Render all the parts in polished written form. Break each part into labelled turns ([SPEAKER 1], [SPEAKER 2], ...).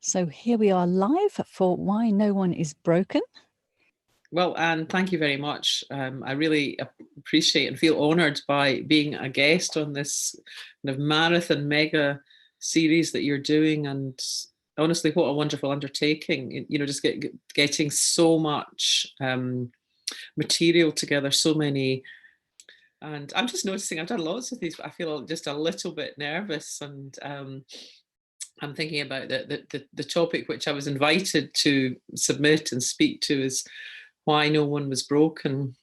[SPEAKER 1] So here we are live for Why No One Is Broken.
[SPEAKER 2] Well, Anne, thank you very much. I really appreciate and feel honoured by being a guest on this kind of marathon mega series that you're doing. And honestly, what a wonderful undertaking, you know, just getting so much material together, so many. And I'm just noticing I've done lots of these, but I feel just a little bit nervous. And I'm thinking about the topic which I was invited to submit and speak to is why no one was broken.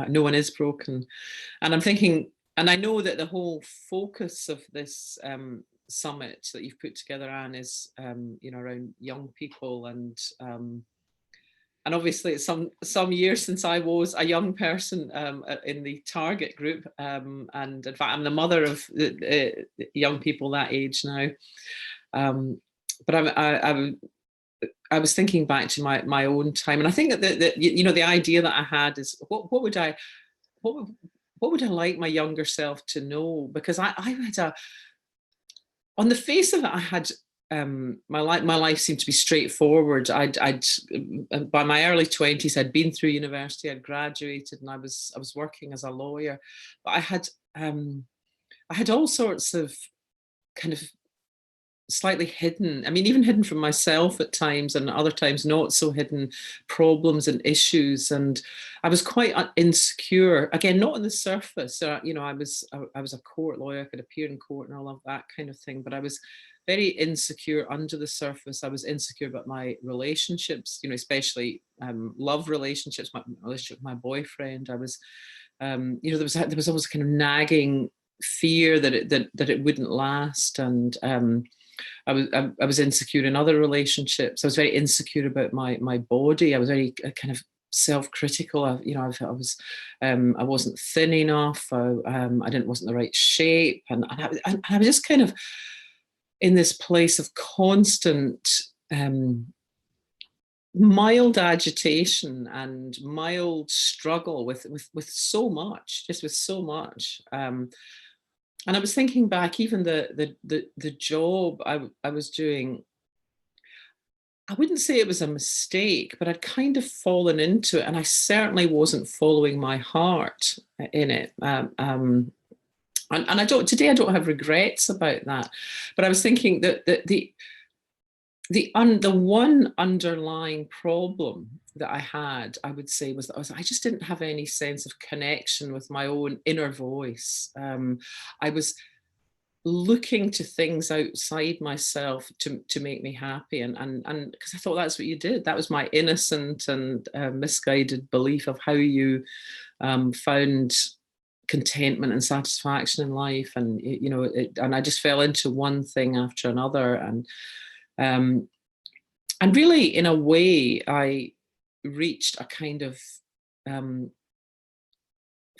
[SPEAKER 2] No one is broken. And I'm thinking, and I know that the whole focus of this summit that you've put together, Anne, is you know, around young people, and obviously it's some years since I was a young person in the target group, and in fact I'm the mother of young people that age now. But I was thinking back to my own time, and I think that you know, the idea that I had is what would I like my younger self to know? Because I had on the face of it, I had my life seemed to be straightforward. I'd by my early 20s, I'd been through university, I'd graduated, and I was working as a lawyer. But I had all sorts of kind of slightly hidden, I mean, even hidden from myself at times, and other times not so hidden, problems and issues. And I was quite insecure, again, not on the surface. You know, I was a court lawyer, I could appear in court and all of that kind of thing, but I was very insecure under the surface. I was insecure about my relationships, you know, especially love relationships, my relationship with my boyfriend. I was, you know, there was always a kind of nagging fear that it wouldn't last. And I was insecure in other relationships. I was very insecure about my body. I was very kind of self-critical. You know, I wasn't thin enough. I wasn't the right shape, and I was just kind of in this place of constant mild agitation and mild struggle with so much, just with so much. And I was thinking back, even the job I was doing, I wouldn't say it was a mistake, but I'd kind of fallen into it, and I certainly wasn't following my heart in it. And I don't have regrets about that. But I was thinking that the one underlying problem that I had, I would say, was that I just didn't have any sense of connection with my own inner voice. I was looking to things outside myself to make me happy, and because I thought that's what you did. That was my innocent and misguided belief of how you found contentment and satisfaction in life. And you know, and I just fell into one thing after another, and really, in a way, I reached a kind of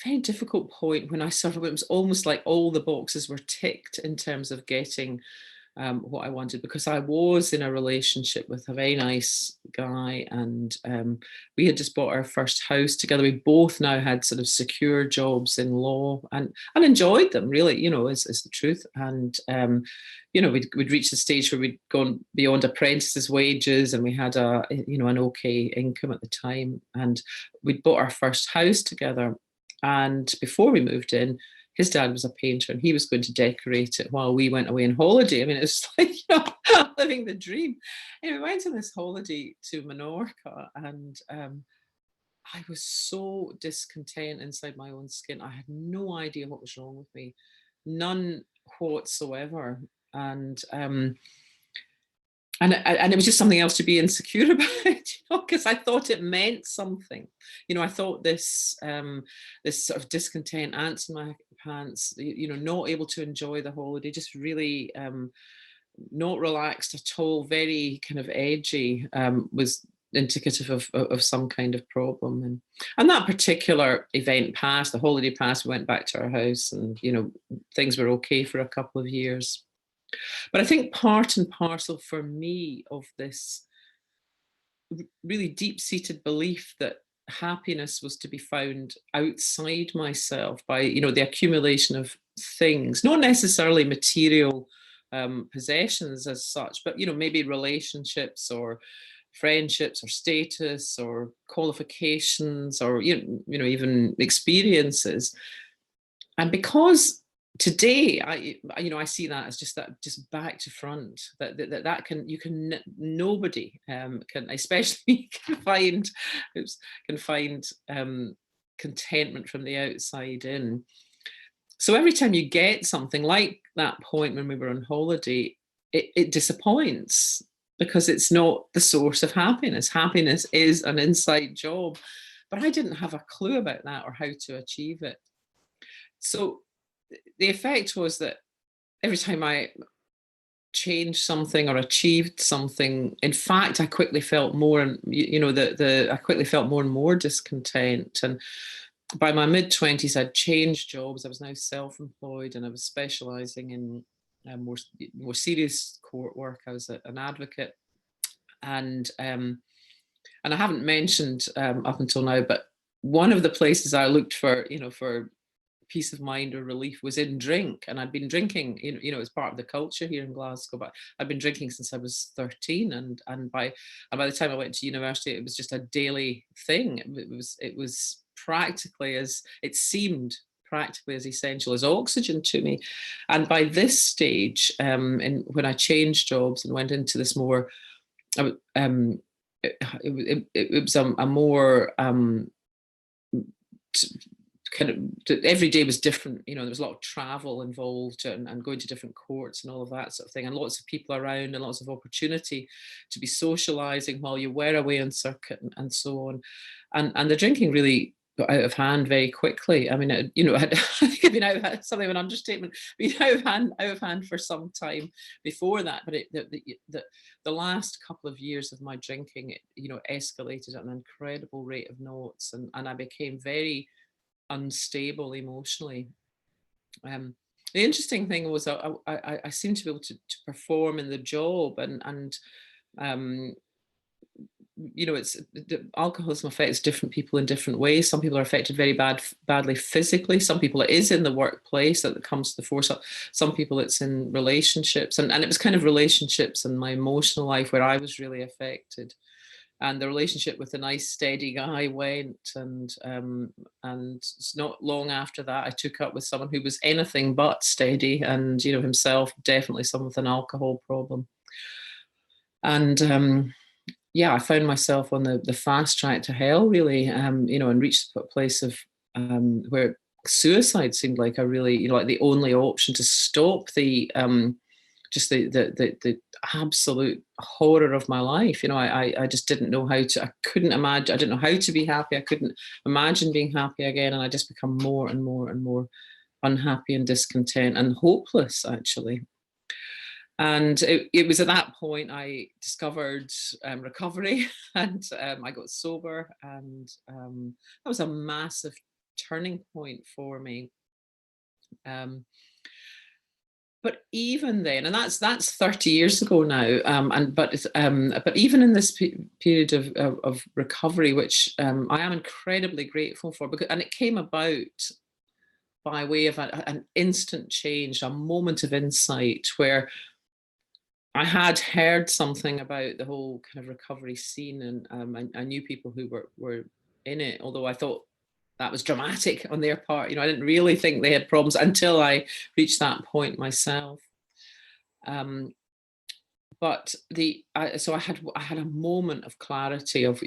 [SPEAKER 2] very difficult point when it was almost like all the boxes were ticked in terms of getting what I wanted, because I was in a relationship with a very nice guy, and we had just bought our first house together. We both now had sort of secure jobs in law, and enjoyed them, really, you know, is the truth. And you know, we'd reached the stage where we'd gone beyond apprentices' wages, and we had an okay income at the time, and we'd bought our first house together. And before we moved in, his dad was a painter, and he was going to decorate it while we went away on holiday. I mean, it was like, you know, living the dream. And we went on this holiday to Menorca, and I was so discontent inside my own skin. I had no idea what was wrong with me, none whatsoever. And it was just something else to be insecure about, you know, because I thought it meant something. You know, I thought this sort of discontent, ants in my pants, you know, not able to enjoy the holiday, just really not relaxed at all, very kind of edgy, was indicative of some kind of problem. And that particular event passed, the holiday passed, we went back to our house, and, you know, things were okay for a couple of years. But I think part and parcel for me of this really deep-seated belief that happiness was to be found outside myself by, you know, the accumulation of things, not necessarily material possessions as such, but maybe relationships or friendships or status or qualifications or even experiences. And because today I see that as just back to front, that can you can nobody can, especially can find oops, can find contentment from the outside in. So every time you get something like that point when we were on holiday, it disappoints because it's not the source of happiness. Happiness is an inside job, but I didn't have a clue about that or how to achieve it. So the effect was that every time I changed something or achieved something, in fact, I quickly felt more and I quickly felt more and more discontent. And by my mid-20s, I'd changed jobs. I was now self-employed and I was specializing in more serious court work. I was an advocate, and I haven't mentioned up until now, but one of the places I looked for peace of mind or relief was in drink. And I'd been drinking, as part of the culture here in Glasgow, but I'd been drinking since I was 13. And by the time I went to university, it was just a daily thing. It was practically as it seemed practically as essential as oxygen to me. And by this stage, and when I changed jobs and went into this more, it was a more kind of every day was different. There was a lot of travel involved and going to different courts and all of that sort of thing, and lots of people around and lots of opportunity to be socializing while you were away on circuit and so on. And the drinking really got out of hand very quickly. I mean, I think it'd been out of hand, something of an understatement, been out of hand for some time before that. But the last couple of years of my drinking, escalated at an incredible rate of knots, and I became very unstable emotionally. The interesting thing was I seemed to be able to perform in the job, and it's alcoholism affects different people in different ways. Some people are affected very badly physically. Some people it is in the workplace that comes to the fore. Some people it's in relationships, and it was kind of relationships and my emotional life where I was really affected. And the relationship with a nice steady guy went, and it's not long after that I took up with someone who was anything but steady, and himself definitely someone with an alcohol problem. And yeah, I found myself on the fast track to hell, really, and reached a place of where suicide seemed like a really, like the only option to stop the just the absolute horror of my life. I just didn't know how to. I couldn't imagine. I didn't know how to be happy. I couldn't imagine being happy again, and I just become more and more and more unhappy and discontent and hopeless, actually. And it was at that point I discovered recovery, and I got sober, and that was a massive turning point for me. But even then, and that's 30 years ago now, but even in this period of recovery, which I am incredibly grateful for, and it came about by way of an instant change, a moment of insight where I had heard something about the whole kind of recovery scene, and I knew people who were in it, although I thought that was dramatic on their part. I didn't really think they had problems until I reached that point myself. But so I had a moment of clarity of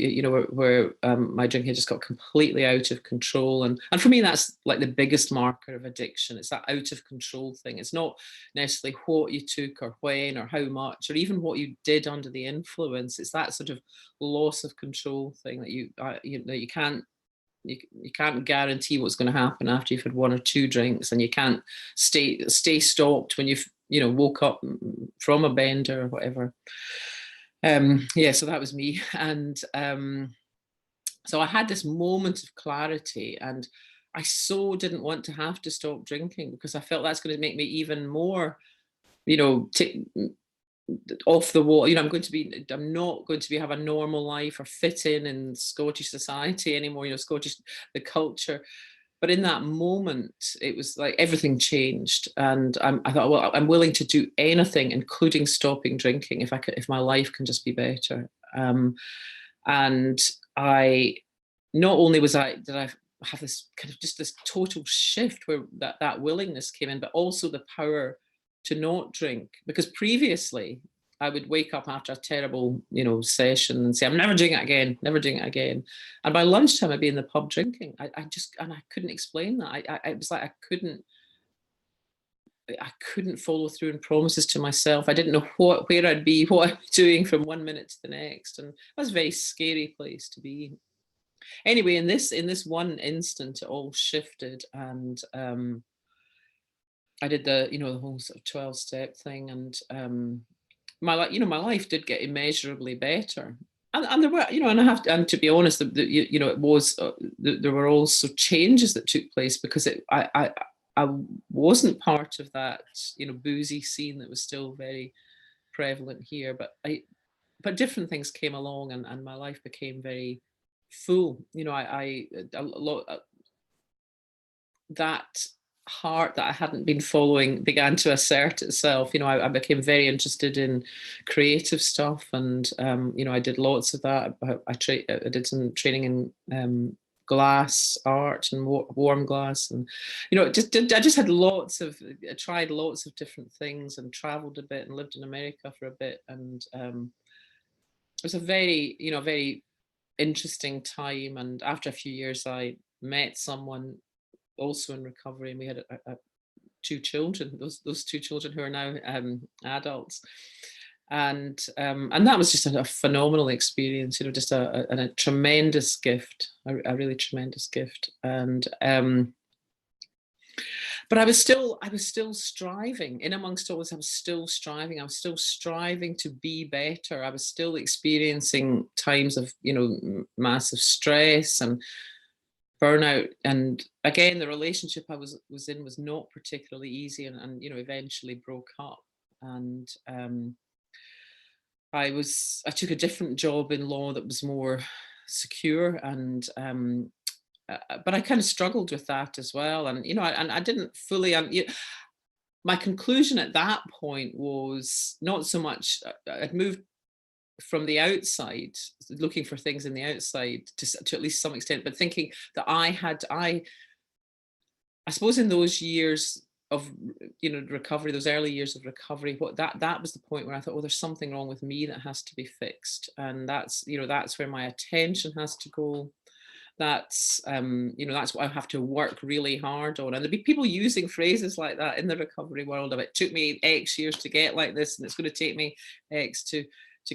[SPEAKER 2] where my drinking just got completely out of control, and for me that's like the biggest marker of addiction. It's that out of control thing. It's not necessarily what you took or when or how much or even what you did under the influence. It's that sort of loss of control thing that you can't guarantee what's going to happen after you've had one or two drinks, and you can't stay stopped when you've woke up from a bender or whatever. Yeah, so that was me. And so I had this moment of clarity, and I so didn't want to have to stop drinking because I felt that's going to make me even more off the wall. I'm not going to be have a normal life or fit in Scottish society anymore. Scottish, the culture. But in that moment, it was like everything changed, and I thought, well, I'm willing to do anything, including stopping drinking, if I could, if my life can just be better. And I not only was I did I have this kind of just this total shift where that willingness came in, but also the power to not drink. Because previously I would wake up after a terrible, session and say, I'm never doing it again, never doing it again. And by lunchtime I'd be in the pub drinking. I just and I couldn't explain that. I it was like I couldn't follow through on promises to myself. I didn't know where I'd be, what I'd be doing from one minute to the next. And that was a very scary place to be. Anyway, in this one instant, it all shifted, and I did the whole sort of 12-step thing, and my life did get immeasurably better. And there were, and I have to, and to be honest, it was there were also changes that took place, because I wasn't part of that boozy scene that was still very prevalent here, but different things came along, and my life became very full. A lot that heart that I hadn't been following began to assert itself. I became very interested in creative stuff, and I did lots of that. I did some training in glass art and warm glass, and I just had I tried lots of different things, and traveled a bit, and lived in America for a bit, and it was a very interesting time. And after a few years, I met someone also in recovery, and we had two children. Those two children who are now adults, and that was just a phenomenal experience. Just a tremendous gift, a really tremendous gift. And but I was still striving. In amongst all this, I was still striving. I was still striving to be better. I was still experiencing times of massive stress and burnout. And again, the relationship I was in was not particularly easy, and eventually broke up. And I took a different job in law that was more secure, and but I kind of struggled with that as well. And I didn't fully. My conclusion at that point was not so much. I'd moved from the outside, looking for things in the outside to at least some extent, but thinking that I suppose in those years of recovery, those early years of recovery, what that was the point where I thought, oh, there's something wrong with me that has to be fixed, and that's where my attention has to go. That's what I have to work really hard on. And there'll be people using phrases like that in the recovery world of, it took me X years to get like this, and it's going to take me X to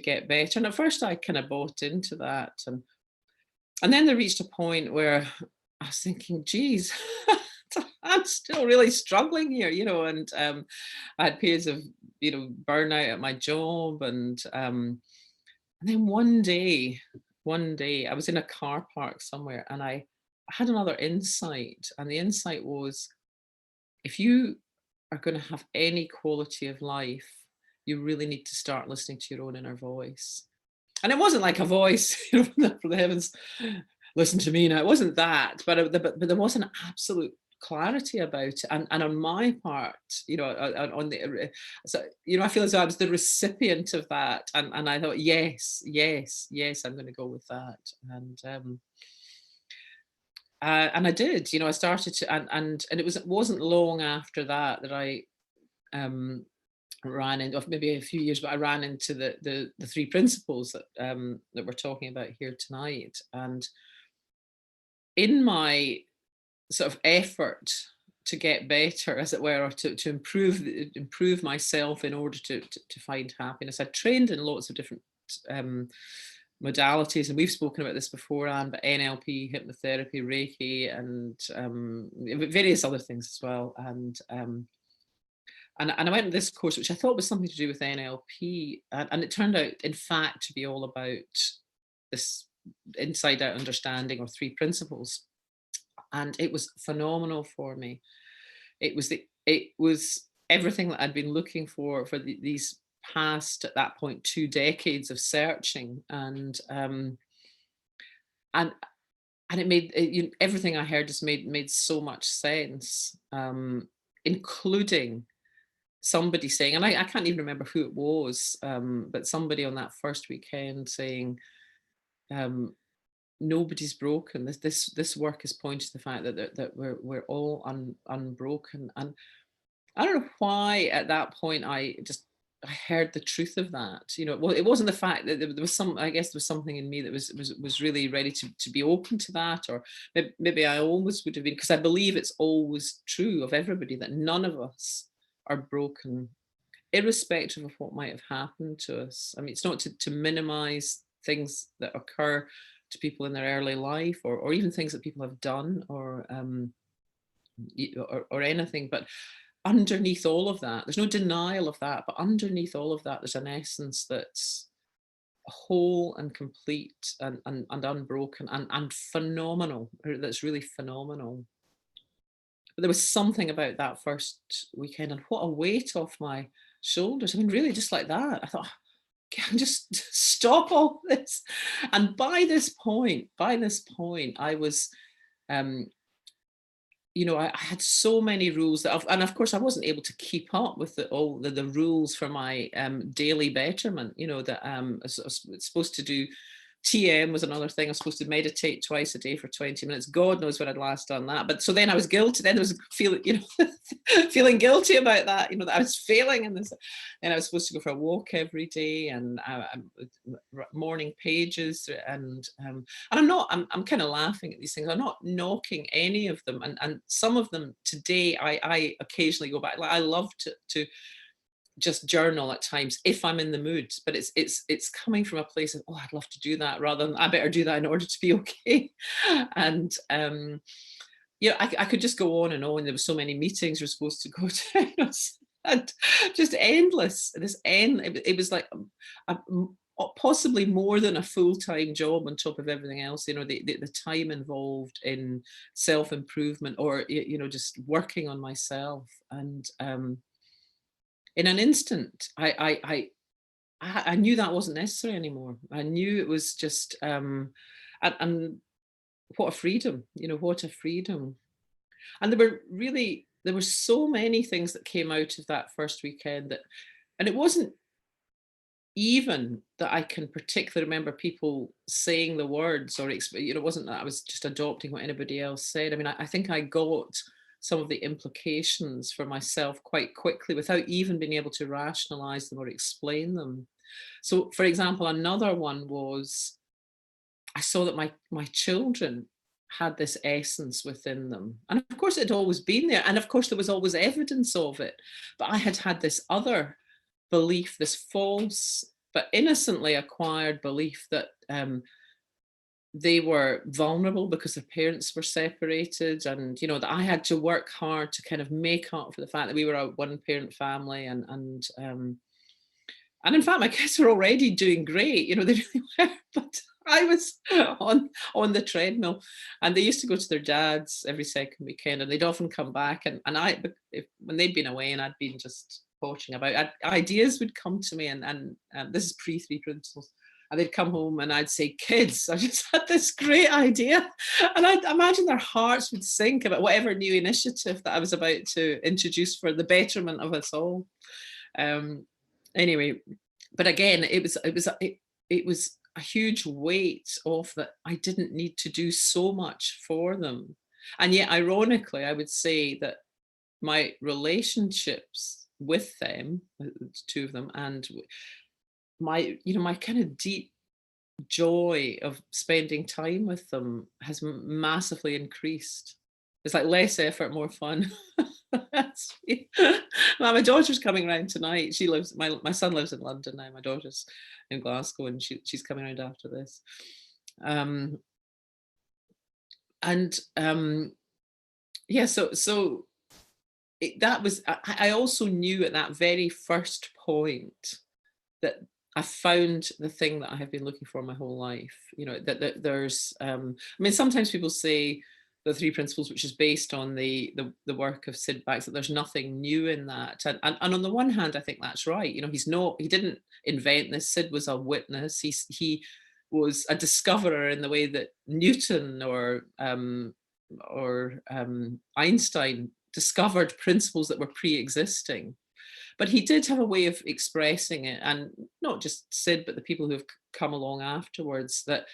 [SPEAKER 2] get better. And at first I kind of bought into that, and then there reached a point where I was thinking, geez, I'm still really struggling here, and I had periods of burnout at my job, and then one day I was in a car park somewhere, and I had another insight, and the insight was, if you are going to have any quality of life, you really need to start listening to your own inner voice. And it wasn't like a voice, from the heavens, listen to me now. It wasn't that, but there was an absolute clarity about it. And on my part, on the, so, I feel as though I was the recipient of that. And I thought, yes, yes, yes, I'm going to go with that. And I did. I started to, and it wasn't long after that I ran into, of maybe a few years, but I ran into the three principles that we're talking about here tonight. And in my sort of effort to get better, as it were, or to improve myself in order to find happiness, I trained in lots of different modalities, and we've spoken about this before, Anne, but NLP, hypnotherapy, Reiki, and various other things as well. And I went to this course, which I thought was something to do with NLP, and it turned out, in fact, to be all about this inside out understanding, or three principles. And it was phenomenal for me. It was everything that I'd been looking for these past, at that point, 2 decades of searching. And and it made everything I heard just made so much sense, including somebody saying, and I can't even remember who it was, but somebody on that first weekend saying, um, "Nobody's broken. This work is pointing to the fact that we're all unbroken." And I don't know why at that point I heard the truth of that. Well, it wasn't the fact that there was some. I guess there was something in me that was really ready to be open to that, or maybe I always would have been, because I believe it's always true of everybody that none of us are broken, irrespective of what might have happened to us. I mean, it's not to minimize things that occur to people in their early life, or even things that people have done, or anything, but underneath all of that, there's no denial of that, but underneath all of that, there's an essence that's whole and complete, and unbroken, and phenomenal, that's really phenomenal. But there was something about that first weekend, and what a weight off my shoulders. I mean, really, just like that. I thought, can I just stop all this? And by this point, I was, um, I had so many rules and of course I wasn't able to keep up with all the rules for my daily betterment. That I was supposed to do. TM was another thing. I was supposed to meditate twice a day for 20 minutes. God knows when I'd last done that. But so then I was guilty. Then there was feeling, feeling guilty about that, that I was failing in this. And I was supposed to go for a walk every day, and morning pages, and I'm kind of laughing at these things. I'm not knocking any of them. And some of them today, I occasionally go back. Like, I love to just journal at times if I'm in the mood, but it's coming from a place of, oh, I'd love to do that, rather than I better do that in order to be okay. And I could just go on and on. There were so many meetings you're supposed to go to, and just endless. It was like possibly more than a full-time job on top of everything else. The time involved in self-improvement, or just working on myself. And in an instant, I knew that wasn't necessary anymore. I knew it was just, and what a freedom, what a freedom. And there were so many things that came out of that first weekend, and it wasn't even that I can particularly remember people saying the words, or it wasn't that I was just adopting what anybody else said. I mean, I think I got some of the implications for myself quite quickly without even being able to rationalize them or explain them. So, for example, another one was, I saw that my children had this essence within them. And of course, it had always been there. And of course, there was always evidence of it. But I had this other belief, this false but innocently acquired belief, that they were vulnerable because their parents were separated, and that I had to work hard to kind of make up for the fact that we were a one parent family. And in fact, my kids were already doing great, they really were. But I was on the treadmill, and they used to go to their dad's every second weekend, and they'd often come back, and when they'd been away and I'd been just pottering about, ideas would come to me, and this is pre three principles. And they'd come home and I'd say, "Kids, I just had this great idea." And I'd imagine their hearts would sink about whatever new initiative that I was about to introduce for the betterment of us all. Um, anyway, but again, it was a huge weight off, that I didn't need to do so much for them. And yet, ironically, I would say that my relationships with them, two of them, and my kind of deep joy of spending time with them has massively increased. It's like less effort, more fun. My daughter's coming around tonight. My son lives in London now. My daughter's in Glasgow, and she's coming around after this. Um, and yeah, so that was. I also knew at that very first point that I found the thing that I have been looking for my whole life. That there's. I mean, sometimes people say the three principles, which is based on the work of Sid Bax, that there's nothing new in that. And on the one hand, I think that's right. He didn't invent this. Sid was a witness. He was a discoverer in the way that Newton or Einstein discovered principles that were pre-existing. But he did have a way of expressing it, and not just Sid, but the people who have come along afterwards, that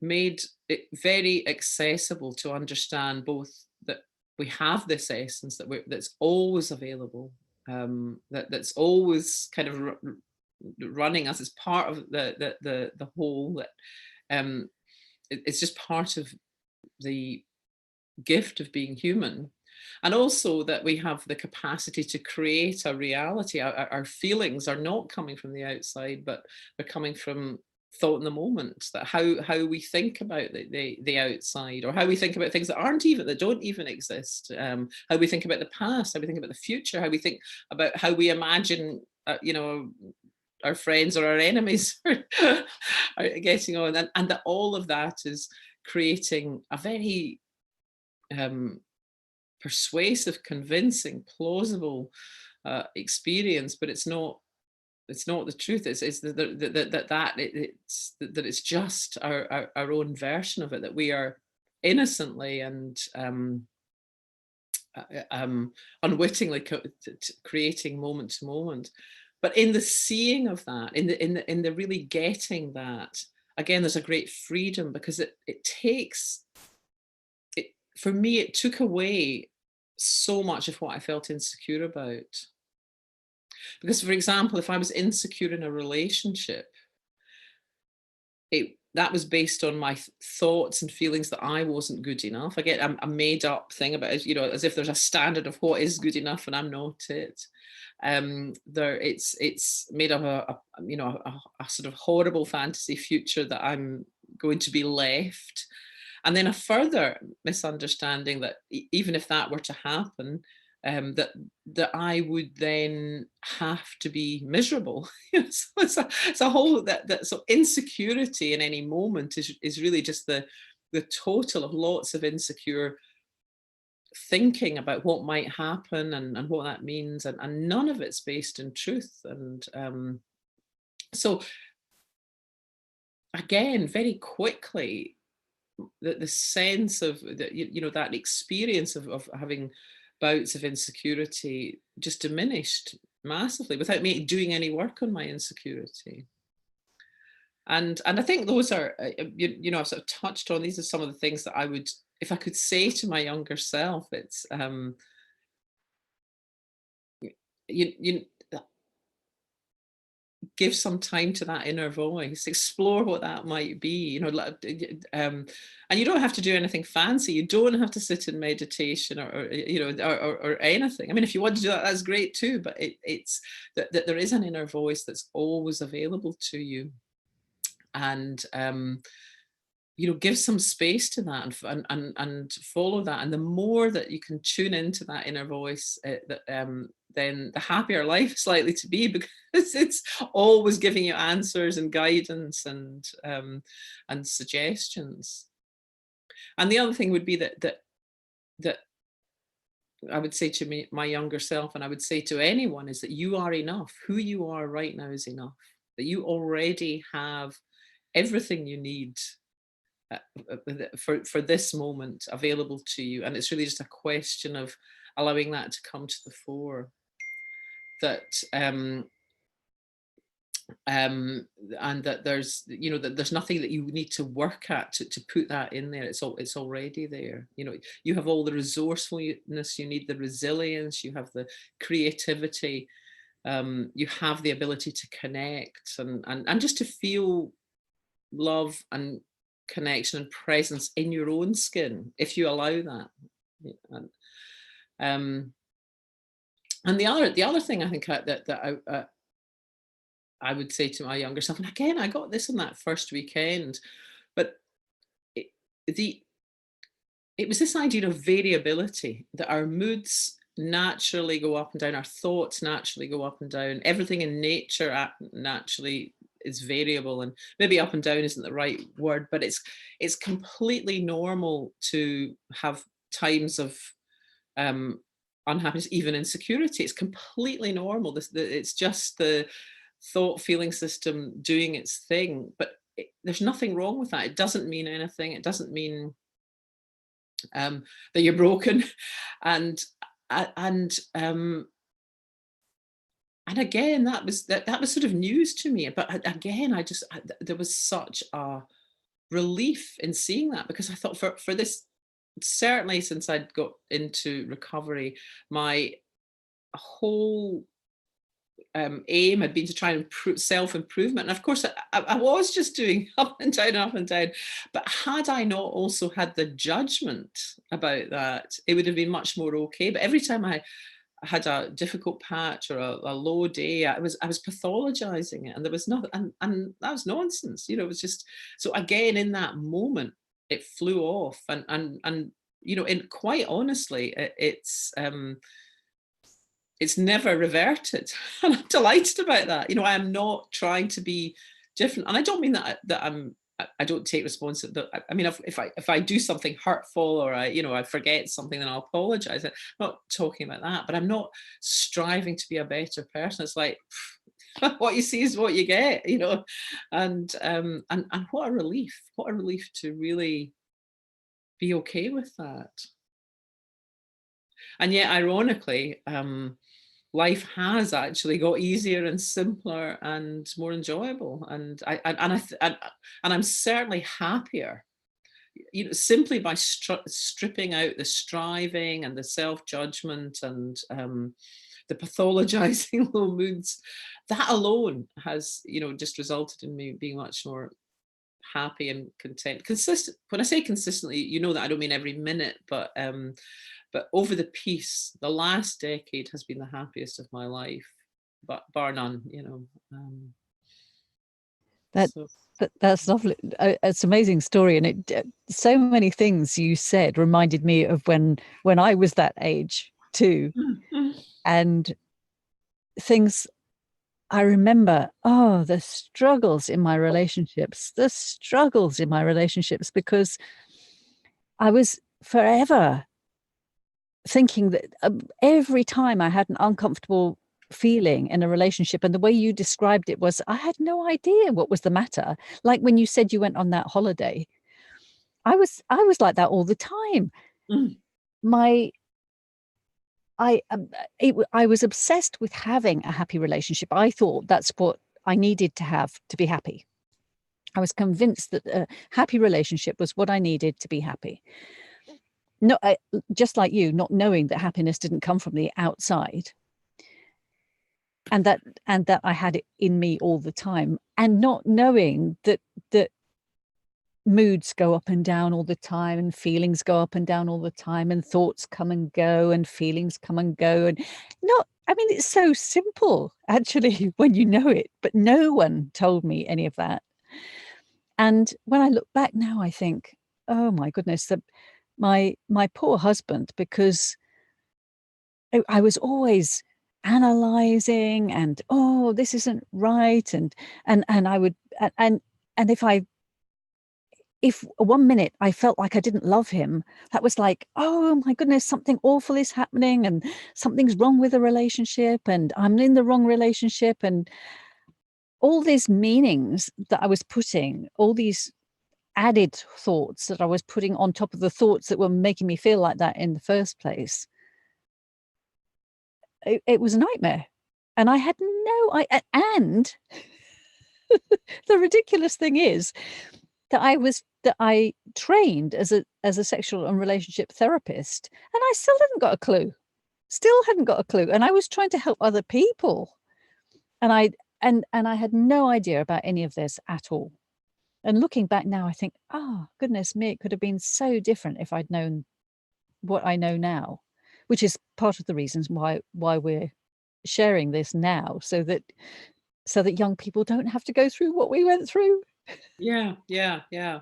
[SPEAKER 2] made it very accessible to understand both that we have this essence that's always available, that's always kind of running us as part of the whole. That it's just part of the gift of being human, and also that we have the capacity to create a reality. Our feelings are not coming from the outside, but they're coming from thought in the moment. That how we think about the outside, or how we think about things that don't even exist. How we think about the past, how we think about the future, how we think about how we imagine, our friends or our enemies are getting on, and that all of that is creating a very persuasive, convincing, plausible experience. But it's not the truth. It's that it's just our own version of it, that we are innocently and unwittingly creating moment to moment. But in the seeing of that, in the really getting that, again, there's a great freedom, because it takes it for me, it took away so much of what I felt insecure about. Because, for example, if I was insecure in a relationship, that was based on my thoughts and feelings that I wasn't good enough. I get a made up thing about it, as if there's a standard of what is good enough, and I'm not it. It's made of a sort of horrible fantasy future that I'm going to be left, and then a further misunderstanding that even if that were to happen, that I would then have to be miserable. So it's a whole that so insecurity in any moment is really just the total of lots of insecure thinking about what might happen, and what that means, and none of it's based in truth. And so again, very quickly, the sense of that, that experience of having bouts of insecurity just diminished massively without me doing any work on my insecurity. And I think those are, I've sort of touched on, these are some of the things that I would, if I could say to my younger self, it's you give some time to that inner voice, explore what that might be, and you don't have to do anything fancy. You don't have to sit in meditation, or anything. I mean, if you want to do that, that's great too. But it's that there is an inner voice that's always available to you, and give some space to that, and follow that. And the more that you can tune into that inner voice, then the happier life is likely to be, because it's always giving you answers and guidance and suggestions. And the other thing would be that I would say to my younger self, and I would say to anyone, is that you are enough. Who you are right now is enough. That you already have everything you need for this moment available to you, and it's really just a question of allowing that to come to the fore. That and that there's that there's nothing that you need to work at to put that in there. It's already there. You have all the resourcefulness you need, the resilience, you have the creativity, you have the ability to connect, and just to feel love and connection and presence in your own skin, if you allow that. And the other thing I think I would say to my younger self, and again, I got this on that first weekend, but it, the it was this idea of variability, that our moods naturally go up and down, our thoughts naturally go up and down, everything in nature naturally is variable. And maybe up and down isn't the right word, but it's completely normal to have times of unhappiness, even insecurity. It's completely normal. It's just the thought feeling system doing its thing. But there's nothing wrong with that. It doesn't mean anything. It doesn't mean that you're broken. and and and again, that was sort of news to me. But again, there was such a relief in seeing that, because I thought, for this, certainly since I'd got into recovery, my whole aim had been to try and improve self-improvement. And of course, I was just doing up and down, up and down. But had I not also had the judgment about that, it would have been much more okay. But every time I had a difficult patch or a low day, I was pathologizing it, and there was nothing, and that was nonsense. It was just, so again, in that moment, it flew off, and and quite honestly, it's never reverted. And I'm delighted about that. I am not trying to be different. And I don't mean that I don't take responsibility. I mean, if I do something hurtful, or I forget something, then I'll apologize. I'm not talking about that, but I'm not striving to be a better person. It's like, what you see is what you get. And what a relief. What a relief to really be okay with that. And yet, ironically, life has actually got easier and simpler and more enjoyable, and I'm certainly happier, simply by stripping out the striving and the self-judgment and the pathologizing low moods. That alone has, just resulted in me being much more happy and content. Consistent. When I say consistently, that I don't mean every minute, but over the piece, the last decade has been the happiest of my life, but bar none.
[SPEAKER 1] That
[SPEAKER 2] So
[SPEAKER 1] that's lovely. It's an amazing story, and so many things you said reminded me of when I was that age too, and things I remember. Oh, the struggles in my relationships, because I was forever thinking that every time I had an uncomfortable feeling in a relationship, and the way you described it was, I had no idea what was the matter. Like when you said you went on that holiday, I was like that all the time.
[SPEAKER 2] mm,
[SPEAKER 1] My I was obsessed with having a happy relationship. I thought that's what I needed to have to be happy. I was convinced that a happy relationship was what I needed to be happy. No, just like you, not knowing that happiness didn't come from the outside, and that I had it in me all the time, and not knowing that moods go up and down all the time, and feelings go up and down all the time, and thoughts come and go, and feelings come and go, and not. I mean, it's so simple actually when you know it, but no one told me any of that. And when I look back now, I think, oh my goodness, that my poor husband, because I was always analyzing and, "Oh, this isn't right," and I would and if one minute I felt like I didn't love him, that was like, "Oh my goodness, something awful is happening, and something's wrong with the relationship, and I'm in the wrong relationship," and all these meanings that I was putting, all these added thoughts that I was putting on top of the thoughts that were making me feel like that in the first place. It was a nightmare, and I had no I and the ridiculous thing is that I trained as a sexual and relationship therapist, and I still hadn't got a clue, and I was trying to help other people, and I had no idea about any of this at all. And looking back now, I think, "Oh, goodness me, it could have been so different if I'd known what I know now," which is part of the reasons why we're sharing this now, so that young people don't have to go through what we went through.
[SPEAKER 2] yeah, yeah, yeah.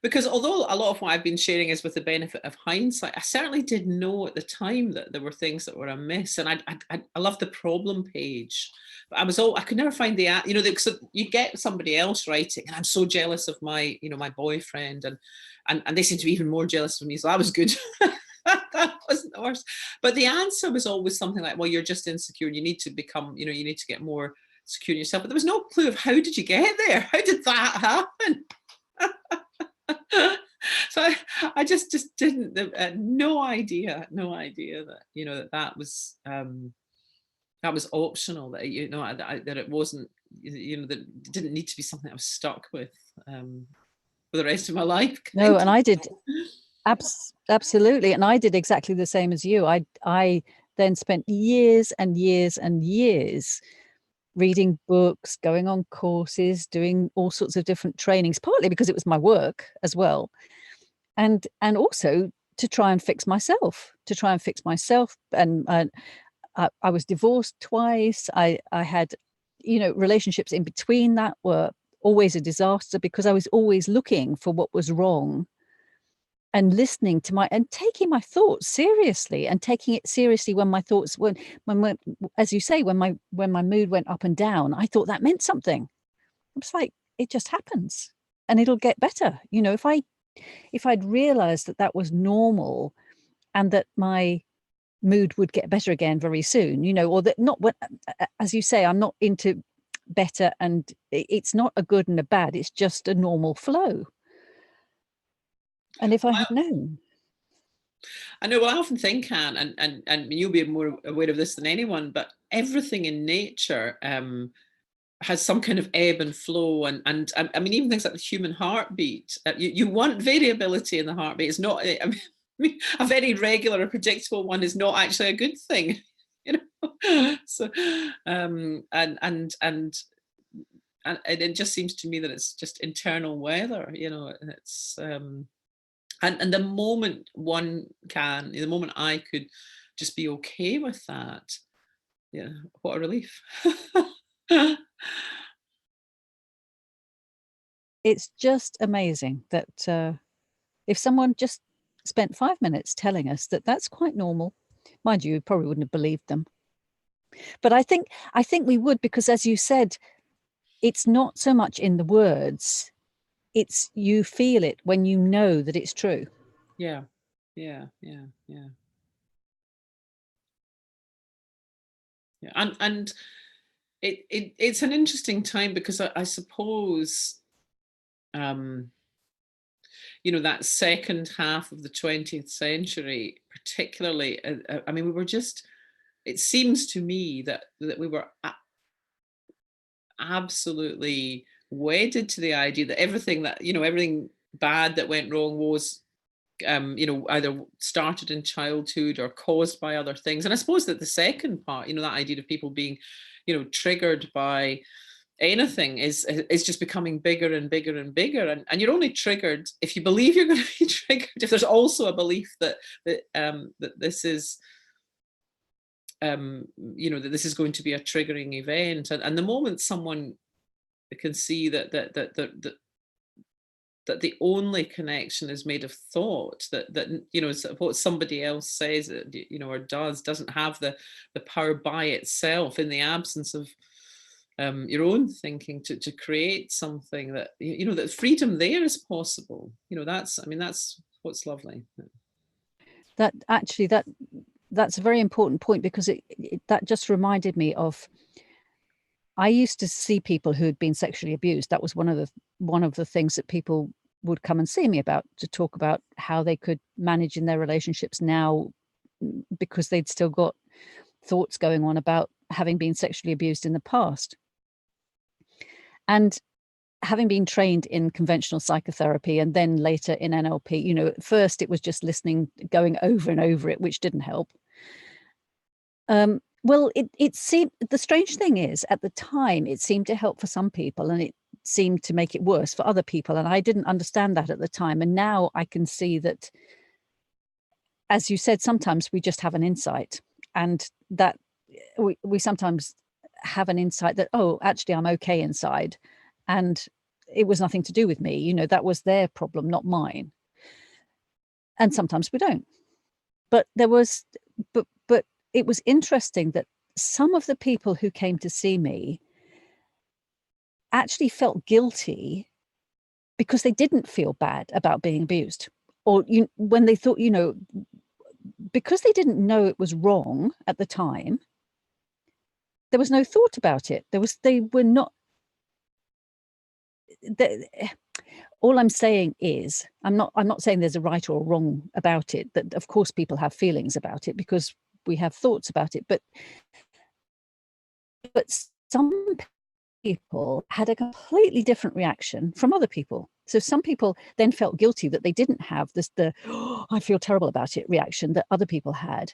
[SPEAKER 2] Because although a lot of what I've been sharing is with the benefit of hindsight, I certainly did know at the time that there were things that were amiss, and I love the problem page, but I could never find so you get somebody else writing, and I'm so jealous of my boyfriend, and they seem to be even more jealous of me, so that was good. That wasn't the worst, but the answer was always something like, well, you're just insecure, and you need to become, you need to get more secure in yourself, but there was no clue of how did you get there? How did that happen? So I just didn't, no idea that, you know, that was optional, that, you know, that it wasn't, you know, that it didn't need to be something I was stuck with for the rest of my life.
[SPEAKER 1] No, and I did absolutely, and I did exactly the same as you. I then spent years and years and years reading books, going on courses, doing all sorts of different trainings, partly because it was my work as well, and also to try and fix myself, and I was divorced twice. I had, you know, relationships in between that were always a disaster because I was always looking for what was wrong and listening to my and taking my thoughts seriously, and taking it seriously when my thoughts when as you say, when my mood went up and down, I thought that meant something. It's like, it just happens and it'll get better. You know, if I'd realized that that was normal and that my mood would get better again very soon, you know, or that not what, as you say, I'm not into better, and it's not a good and a bad, it's just a normal flow. And if I had known.
[SPEAKER 2] I know, well, I often think, Anne, and you'll be more aware of this than anyone, but everything in nature has some kind of ebb and flow, and I mean, even things like the human heartbeat. You want variability in the heartbeat. It's not. I mean, a very regular or predictable one is not actually a good thing, you know. So, and it just seems to me that it's just internal weather, you know. It's and the moment the moment I could just be okay with that, yeah, what a relief.
[SPEAKER 1] It's just amazing that if someone just spent 5 minutes telling us that that's quite normal, mind you, we probably wouldn't have believed them. But I think we would, because as you said, it's not so much in the words, it's you feel it when you know that it's true.
[SPEAKER 2] Yeah, yeah, yeah, yeah, yeah. And it's an interesting time because I suppose, um, you know, that second half of the 20th century, particularly, I mean, we were just. It seems to me that we were absolutely wedded to the idea that everything that, you know, everything bad that went wrong was, you know, either started in childhood or caused by other things. And I suppose that the second part, you know, that idea of people being, you know, triggered by anything is just becoming bigger and bigger and bigger. And you're only triggered if you believe you're going to be triggered. If there's also a belief that this is, you know, that this is going to be a triggering event. And the moment someone can see that the only connection is made of thought, that you know, what somebody else says, you know, or does, doesn't have the power by itself, in the absence of your own thinking, to create something that, you know, that freedom there is possible. You know, that's, I mean, that's what's lovely.
[SPEAKER 1] That actually that's a very important point, because that just reminded me of, I used to see people who had been sexually abused. That was one of the things that people would come and see me about, to talk about how they could manage in their relationships now, because they'd still got thoughts going on about having been sexually abused in the past. And having been trained in conventional psychotherapy and then later in NLP, you know, at first it was just listening, going over and over it, which didn't help. Well, it seemed, the strange thing is, at the time, it seemed to help for some people, and it seemed to make it worse for other people. And I didn't understand that at the time. And now I can see that, as you said, sometimes we just have an insight, and that we sometimes have an insight that, oh, actually, I'm okay inside, and it was nothing to do with me. You know, that was their problem, not mine. And sometimes we don't. But there was, but it was interesting that some of the people who came to see me actually felt guilty because they didn't feel bad about being abused, or when they thought, you know, because they didn't know it was wrong at the time, There was no thought about it. They were not. All I'm saying is, I'm not saying there's a right or wrong about it. That of course people have feelings about it because we have thoughts about it. But some people had a completely different reaction from other people. So some people then felt guilty that they didn't have oh, I feel terrible about it reaction that other people had.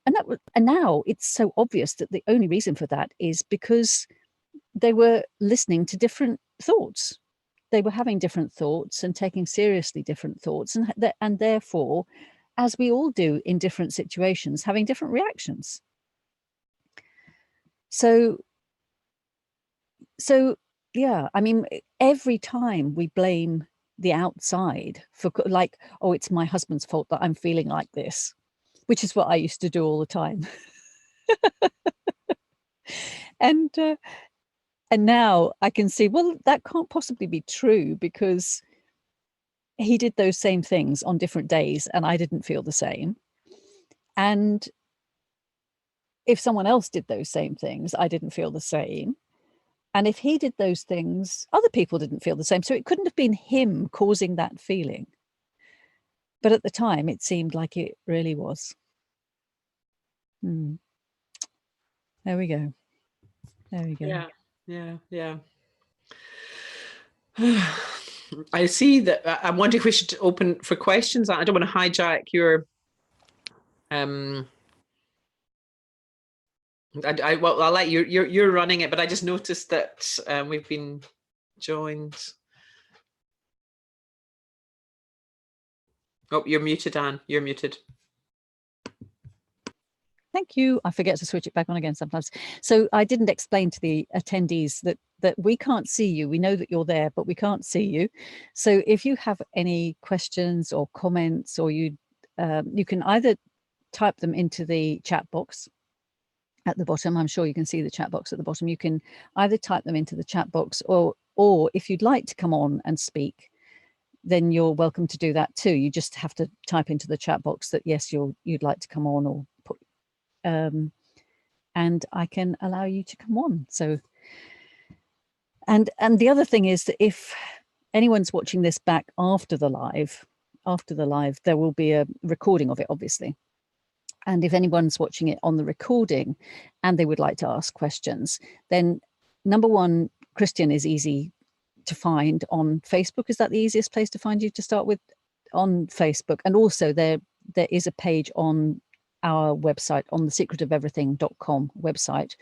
[SPEAKER 1] And now it's so obvious that the only reason for that is because they were listening to different thoughts. They were having different thoughts and taking seriously different thoughts, and therefore, as we all do in different situations, having different reactions. So yeah, I mean, every time we blame the outside for, like, oh, it's my husband's fault that I'm feeling like this, which is what I used to do all the time. And now I can see, well, that can't possibly be true because he did those same things on different days and I didn't feel the same. And if someone else did those same things, I didn't feel the same. And if he did those things, other people didn't feel the same. So it couldn't have been him causing that feeling. But at the time, it seemed like it really was. There we go. There we go.
[SPEAKER 2] Yeah. I see that. I'm wondering if we should open for questions. I don't want to hijack your. Well, I'll let you. You're running it, but I just noticed that we've been joined. Oh, you're muted, Anne. You're muted.
[SPEAKER 1] Thank you. I forget to switch it back on again sometimes. So I didn't explain to the attendees that we can't see you. We know that you're there, but we can't see you. So if you have any questions or comments, or you can either type them into the chat box at the bottom. I'm sure you can see the chat box at the bottom. You can either type them into the chat box, or if you'd like to come on and speak, then you're welcome to do that too. You just have to type into the chat box that yes, you'd like to come on, or put and I can allow you to come on. So, and the other thing is that if anyone's watching this back after the live, there will be a recording of it, obviously. And if anyone's watching it on the recording and they would like to ask questions, then number one, Christian is easy to find on Facebook. Is that the easiest place to find you to start with? On Facebook. And also there is a page on our website, on the secretofeverything.com website.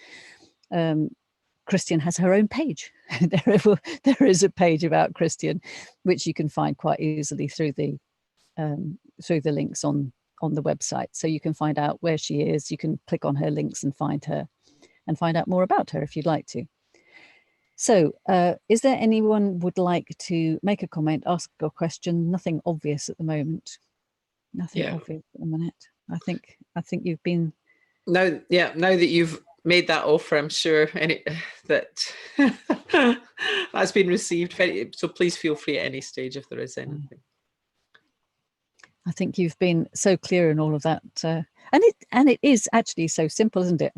[SPEAKER 1] Christian has her own page. There is a page about Christian, which you can find quite easily through the links on the website. So you can find out where she is. You can click on her links and find her and find out more about her if you'd like to. So is there anyone would like to make a comment, ask a question? Nothing obvious at the moment. Nothing obvious at the minute. I think you've been
[SPEAKER 2] now that you've made that offer, I'm sure that that's been received. So please feel free at any stage if there is anything.
[SPEAKER 1] I think you've been so clear in all of that, and it is actually so simple, isn't it?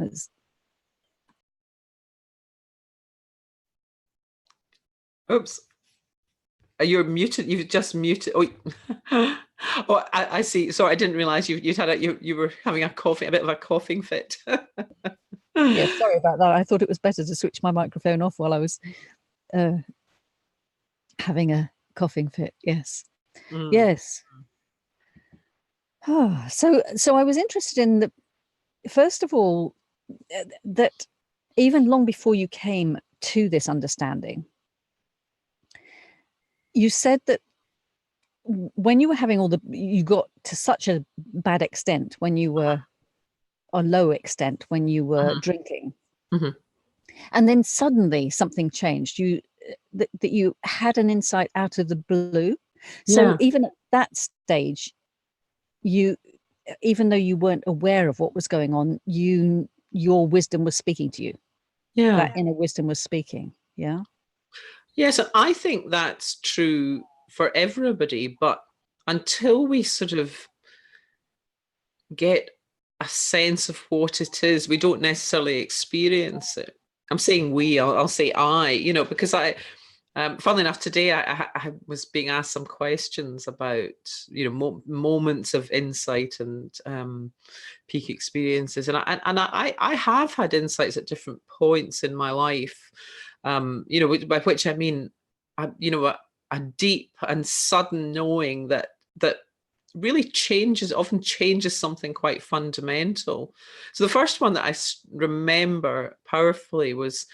[SPEAKER 2] Oops. You're muted. You've just muted. Oh, oh, I see. Sorry, I didn't realize you were having a bit of a coughing fit.
[SPEAKER 1] Yeah, sorry about that. I thought it was better to switch my microphone off while I was having a coughing fit. Yes, yes. Oh, so I was interested in the, first of all, that even long before you came to this understanding, you said that when you were having you got to such a bad extent when you were, a low extent when you were drinking, and then suddenly something changed. That you had an insight out of the blue. So even at that stage, even though you weren't aware of what was going on, your wisdom was speaking to you. That inner wisdom was speaking. Yeah.
[SPEAKER 2] Yes, I think that's true for everybody, but until we sort of get a sense of what it is. We don't necessarily experience it. I'm saying we, I'll say I, because funnily enough, today I was being asked some questions about, moments of insight and peak experiences, and I have had insights at different points in my life, by which I mean, a deep and sudden knowing that really often changes something quite fundamental. So the first one that I remember powerfully was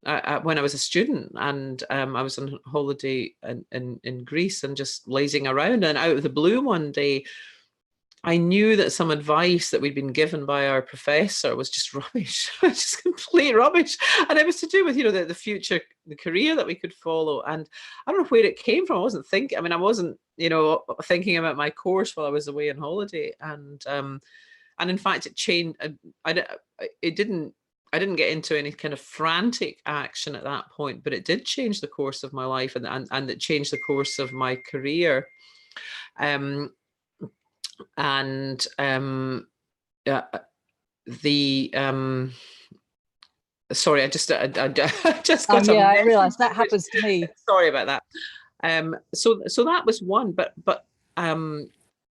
[SPEAKER 2] when I was a student, and I was on holiday in Greece and just lazing around, and out of the blue one day, I knew that some advice that we'd been given by our professor was just rubbish, just complete rubbish. And it was to do with, the future, the career that we could follow. And I don't know where it came from. I wasn't thinking, I wasn't, thinking about my course while I was away on holiday. And in fact, it changed. It didn't, I didn't get into any kind of frantic action at that point, but it did change the course of my life, and it changed the course of my career. And sorry, I just got
[SPEAKER 1] yeah, I
[SPEAKER 2] message.
[SPEAKER 1] realized that happens to me.
[SPEAKER 2] Sorry about that. So that was one, but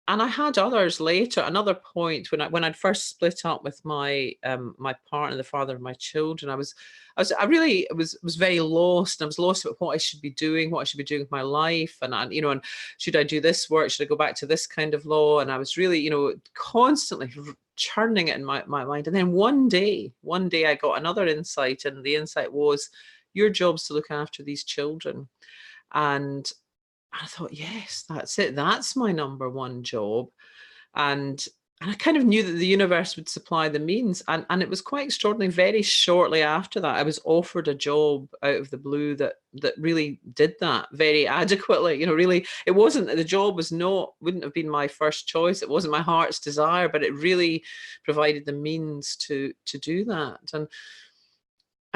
[SPEAKER 2] and I had others later. Another point when I'd first split up with my my partner, the father of my children, I really was very lost. I was lost about what I should be doing, with my life, and and should I do this work? Should I go back to this kind of law? And I was really, constantly churning it in my mind. And then one day I got another insight, and the insight was, your job's to look after these children. And I thought, yes, that's it. That's my number one job. And I kind of knew that the universe would supply the means. And it was quite extraordinary. Very shortly after that, I was offered a job out of the blue that really did that very adequately. Really, it wasn't, the job wouldn't have been my first choice. It wasn't my heart's desire, but it really provided the means to do that.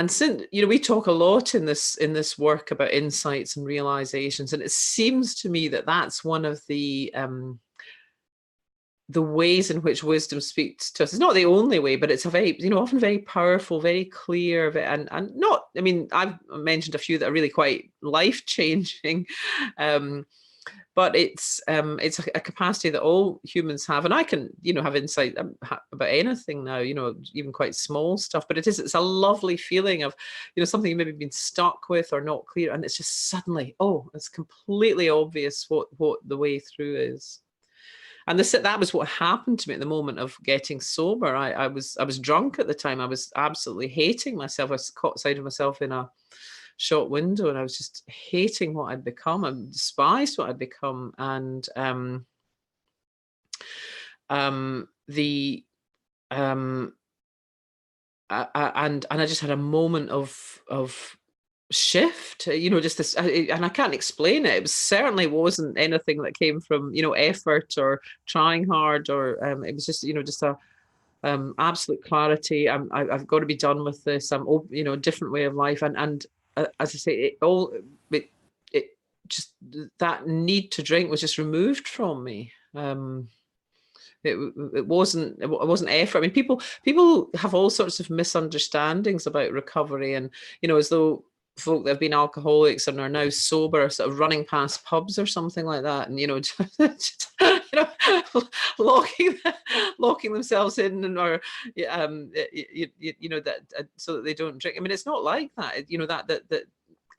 [SPEAKER 2] And since, we talk a lot in this work about insights and realizations, and it seems to me that that's one of the ways in which wisdom speaks to us. It's not the only way, but it's a very, often very powerful, very clear, and not. I've mentioned a few that are really quite life changing. But it's a capacity that all humans have, and I can, have insight about anything now, even quite small stuff. But it's a lovely feeling of, something you've maybe been stuck with or not clear, and it's just suddenly, it's completely obvious what the way through is. And that was what happened to me at the moment of getting sober. I was drunk at the time. I was absolutely hating myself. I was caught sight of myself in a shop window, and I was just hating what I'd become. I despised what I'd become. And I just had a moment of shift, just this, and I can't explain it. It certainly wasn't anything that came from, effort or trying hard, or it was just, just a absolute clarity. I've got to be done with this. I'm, a different way of life. And as I say, it just, that need to drink was just removed from me. It wasn't effort. People have all sorts of misunderstandings about recovery, and as though folk that have been alcoholics and are now sober are sort of running past pubs or something like that, and just, locking themselves in, or that so that they don't drink. It's not like that. That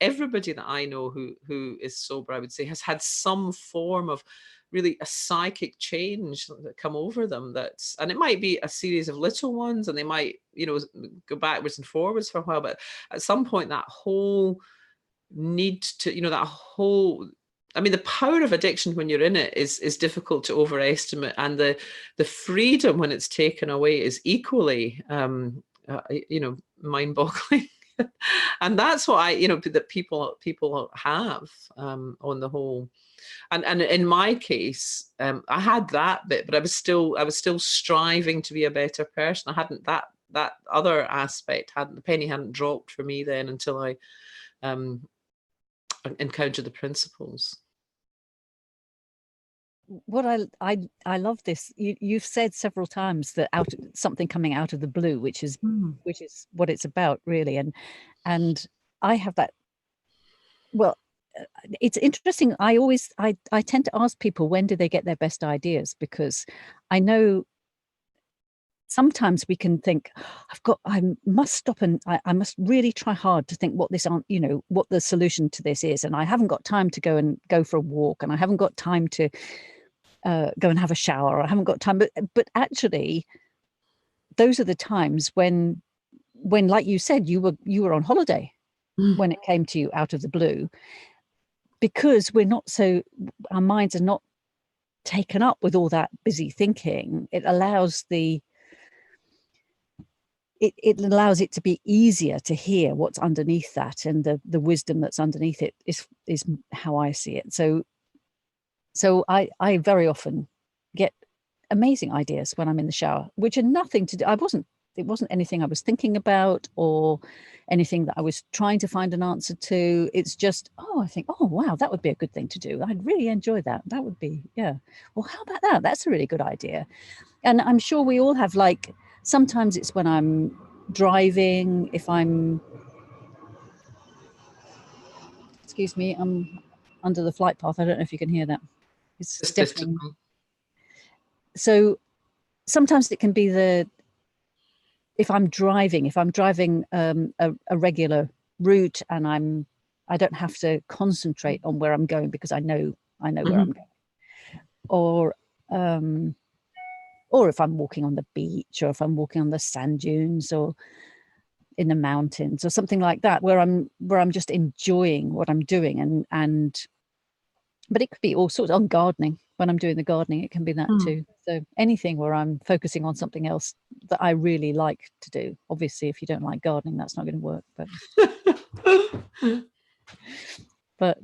[SPEAKER 2] everybody that I know who is sober, I would say, has had some form of really a psychic change that come over them. And it might be a series of little ones, and they might, go backwards and forwards for a while, but at some point that whole need to, that whole, the power of addiction when you're in it is difficult to overestimate, and the freedom when it's taken away is equally mind-boggling. And that's what that people have on the whole. And in my case, I had that bit, but I was still striving to be a better person. I hadn't that other aspect, the penny hadn't dropped for me then until I encountered the principles.
[SPEAKER 1] what I love this. You've said several times that something coming out of the blue, which is what it's about, really. And I have that. Well, it's interesting. I tend to ask people, when do they get their best ideas? Because I know sometimes we can think, I must stop and I must really try hard to think what what the solution to this is. And I haven't got time to go for a walk, and I haven't got time to go and have a shower. Or I haven't got time. But actually, those are the times when, like you said, you were on holiday when it came to you out of the blue, because our minds are not taken up with all that busy thinking. It allows it allows it to be easier to hear what's underneath that, and the wisdom that's underneath it is how I see it. So I very often get amazing ideas when I'm in the shower, which are nothing to do. It wasn't anything I was thinking about or anything that I was trying to find an answer to. It's just, I think, oh, wow, that would be a good thing to do. I'd really enjoy that. That would be, yeah. Well, how about that? That's a really good idea. And I'm sure we all have, like, sometimes it's when I'm driving, excuse me, I'm under the flight path. I don't know if you can hear that. It's deafening. So sometimes it can be if I'm driving a regular route, and I don't have to concentrate on where I'm going because I know where I'm going. Or if I'm walking on the beach, or if I'm walking on the sand dunes, or in the mountains, or something like that, where I'm just enjoying what I'm doing, but it could be all sorts. On gardening, when I'm doing the gardening, it can be that too. So anything where I'm focusing on something else that I really like to do. Obviously, if you don't like gardening, that's not going to work. But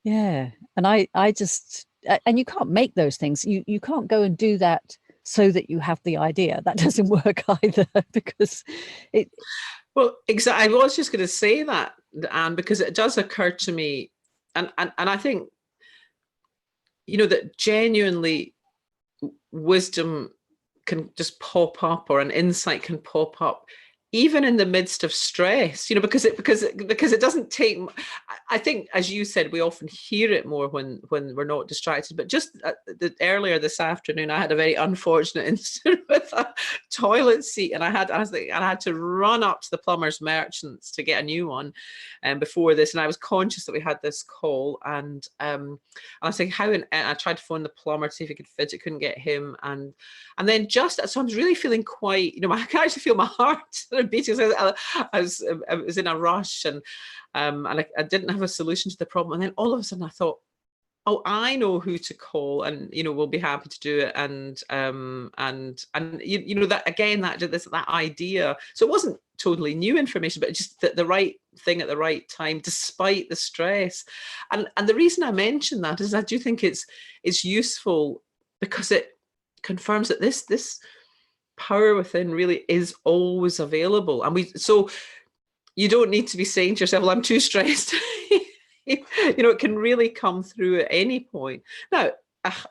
[SPEAKER 1] yeah, and I just, and you can't make those things. You can't go and do that so that you have the idea. That doesn't work either, because it.
[SPEAKER 2] Well, exactly. I was just going to say that, Anne, because it does occur to me, and I think, that genuinely wisdom can just pop up, or an insight can pop up even in the midst of stress, because it doesn't take. I think, as you said, we often hear it more when we're not distracted. But just earlier this afternoon, I had a very unfortunate incident with a toilet seat, and I had to run up to the plumber's merchants to get a new one, before this. And I was conscious that we had this call, and I was saying and I tried to phone the plumber to see if he could fit it, couldn't get him, and then so I was really feeling quite, I can actually feel my heart beating. I was in a rush, and I didn't have a solution to the problem. And then all of a sudden I thought, oh, I know who to call, and we'll be happy to do it. And that again, that idea. So it wasn't totally new information, but just the right thing at the right time, despite the stress. And the reason I mention that is I do think it's useful, because it confirms that this power within really is always available. And so you don't need to be saying to yourself, well, I'm too stressed. It can really come through at any point. Now,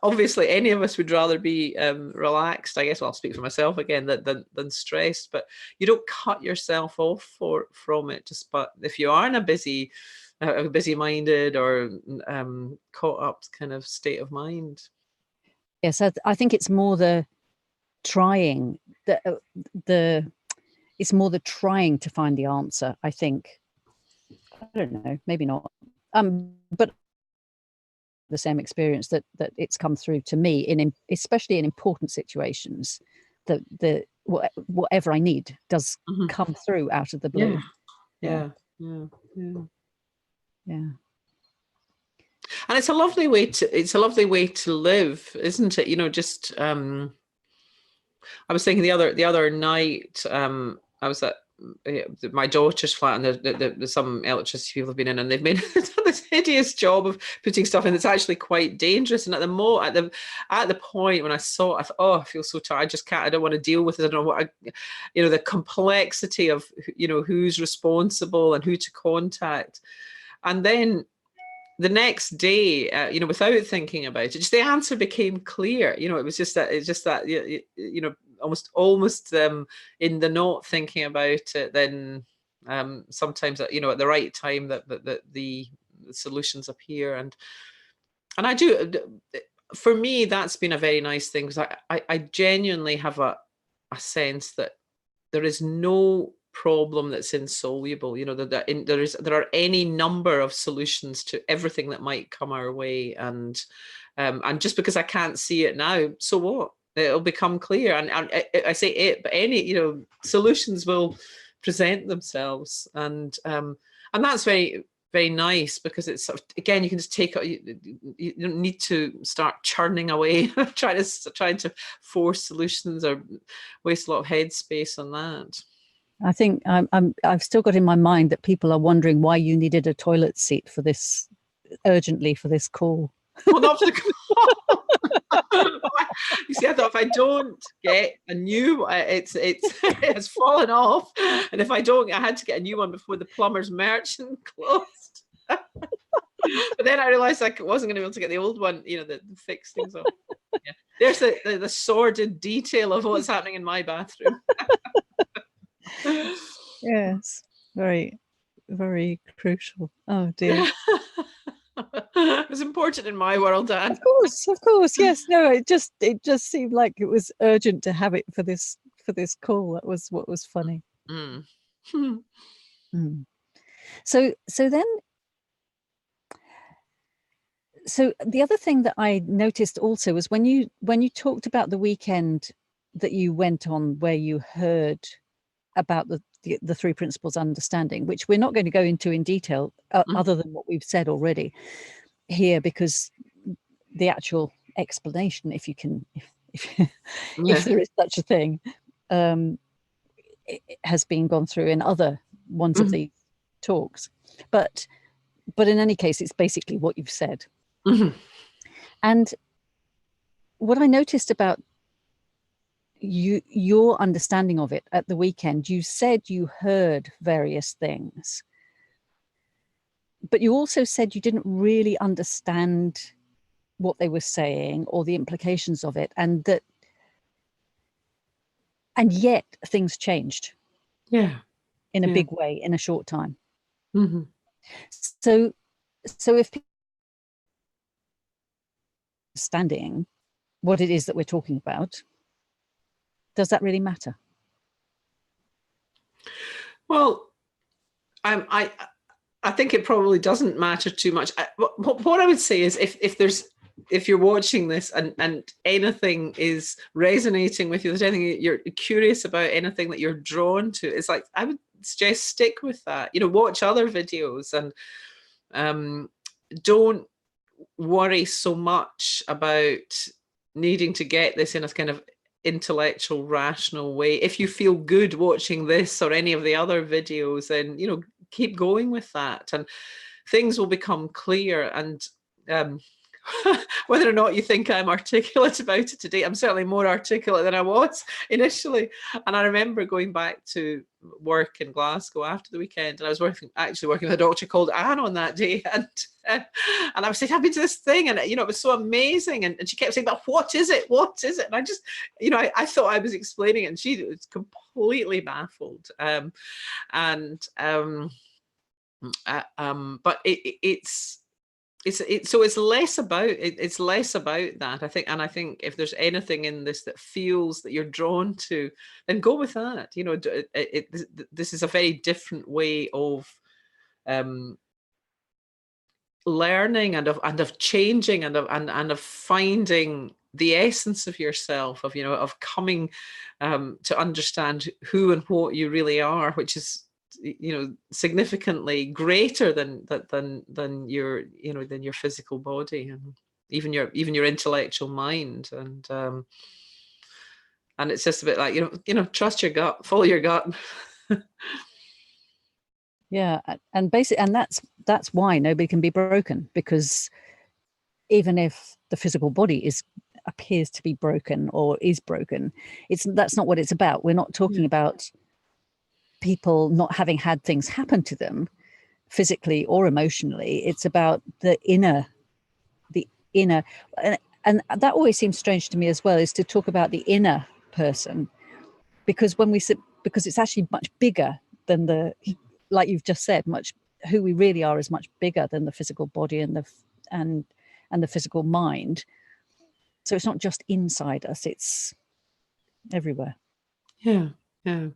[SPEAKER 2] obviously, any of us would rather be relaxed. I guess I'll speak for myself again, than stressed. But you don't cut yourself off from it. But if you are in a busy-minded or caught up kind of state of mind.
[SPEAKER 1] Yes, I think it's more the trying. It's more the trying to find the answer, I think. I don't know, maybe not. But the same experience that it's come through to me, especially in important situations, that whatever I need does come through out of the blue.
[SPEAKER 2] Yeah. And it's a lovely way to live, isn't it? Just I was thinking the other night, I was at my daughter's flat, and there's some electricity people have been in, and they've made this hideous job of putting stuff in that's actually quite dangerous. And at the point when I saw it, I thought, oh, I feel so tired. I just can't. I don't want to deal with it. I don't know what the complexity of who's responsible and who to contact. And then the next day, without thinking about it, just the answer became clear. It was just that, almost in the not thinking about it, then sometimes, at the right time that the solutions appear. And I do, for me, that's been a very nice thing, because I genuinely have a sense that there is no problem that's insoluble. There are any number of solutions to everything that might come our way, and just because I can't see it now, so what? It'll become clear, and I say it, but any solutions will present themselves, and that's very, very nice, because it's sort of, again, you can just take it. You don't need to start churning away, trying to force solutions or waste a lot of headspace on that.
[SPEAKER 1] I think I've still got in my mind that people are wondering why you needed a toilet seat for this urgently for this call.
[SPEAKER 2] Well, not for the call. You see, I thought, if I don't get a new, it has fallen off, and if I don't, I had to get a new one before the plumber's merchant closed. But then I realized I wasn't going to be able to get the old one, that fix things up. Yeah. There's the sordid detail of what's happening in my bathroom.
[SPEAKER 1] Yes, very, very crucial. Oh dear.
[SPEAKER 2] It was important in my world, Dan.
[SPEAKER 1] Of course, yes. No, it just seemed like it was urgent to have it for this call. That was what was funny.
[SPEAKER 2] Mm.
[SPEAKER 1] So the other thing that I noticed also was when you talked about the weekend that you went on, where you heard about the three principles understanding, which we're not going to go into in detail, other than what we've said already here, because the actual explanation, if there is such a thing, it has been gone through in other ones of these talks. But in any case, it's basically what you've said. And what I noticed about your understanding of it at the weekend, you said you heard various things, but you also said you didn't really understand what they were saying or the implications of it, and yet things changed in a big way in a short time. So if people are understanding what it is that we're talking about, does that really matter?
[SPEAKER 2] Well, I think it probably doesn't matter too much. What I would say is, if you're watching this and anything is resonating with you, there's anything you're curious about, anything that you're drawn to, it's like, I would suggest stick with that. Watch other videos, and don't worry so much about needing to get this in a kind of intellectual, rational way. If you feel good watching this or any of the other videos, then keep going with that, and things will become clear. And whether or not you think I'm articulate about it today, I'm certainly more articulate than I was initially. And I remember going back to work in Glasgow after the weekend, and I was actually working with a doctor called Anne on that day, and I was saying, I've been to this thing, and it was so amazing, and she kept saying, but what is it, and I just, I thought I was explaining it, and she was completely baffled. But it's less about that, I think. And I think if there's anything in this that feels that you're drawn to, then go with that. This is a very different way of learning and of changing and of finding the essence of yourself, of coming to understand who and what you really are, which is significantly greater than your than your physical body, and even your intellectual mind. And it's just a bit like, trust your gut, follow your gut.
[SPEAKER 1] Yeah, and basically, and that's why nobody can be broken, because even if the physical body appears to be broken or is broken, that's not what it's about. We're not talking about people not having had things happen to them. physically or emotionally. It's about the inner, and that always seems strange to me as well, is to talk about the inner person, because because it's actually much bigger than like you've just said, who we really are is much bigger than the physical body and the physical mind. So it's not just inside us, it's everywhere.
[SPEAKER 2] Yeah. And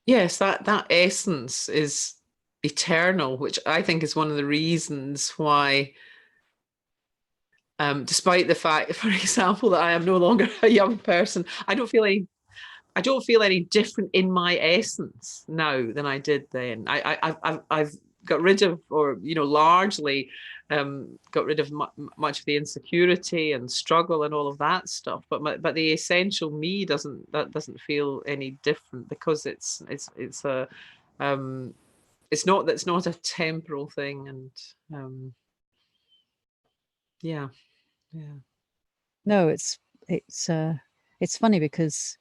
[SPEAKER 2] yes, that essence is eternal, which I think is one of the reasons why, despite the fact, for example, that I am no longer a young person, I don't feel any different in my essence now than I did then. I've got rid of, or largely got rid of much of the insecurity and struggle and all of that stuff. But the essential me doesn't feel any different, because it's not a temporal thing. And yeah.
[SPEAKER 1] No, it's funny because